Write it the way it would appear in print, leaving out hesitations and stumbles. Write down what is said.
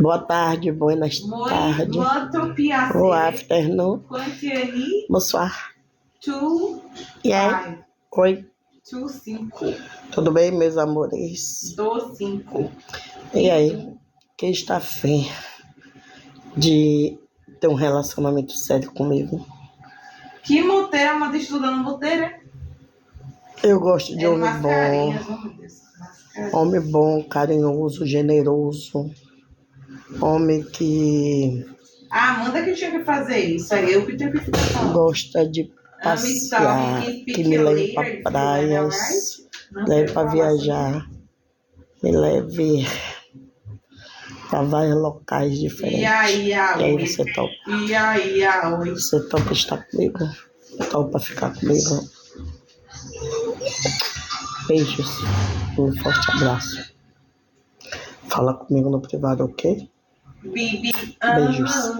Boa tarde, buenas tardes. Boa afternoon. Bonsoir. E aí? Oi. Tudo bem, meus amores? E aí? Quem está afim de ter um relacionamento sério comigo? Que moteira, mas estudando moteira? Eu gosto de homem bom. Homem bom, carinhoso, generoso. Homem que... Amanda que tinha que fazer isso, aí eu que tinha que ficar falando. Gosta de passear, que me leve para praias, leve para viajar, me leve para vários locais diferentes. E aí, você topa? E aí, Você topa estar comigo? Topa ficar comigo? Beijos, um forte abraço. Fala comigo no privado, ok? Bibi, Beijos.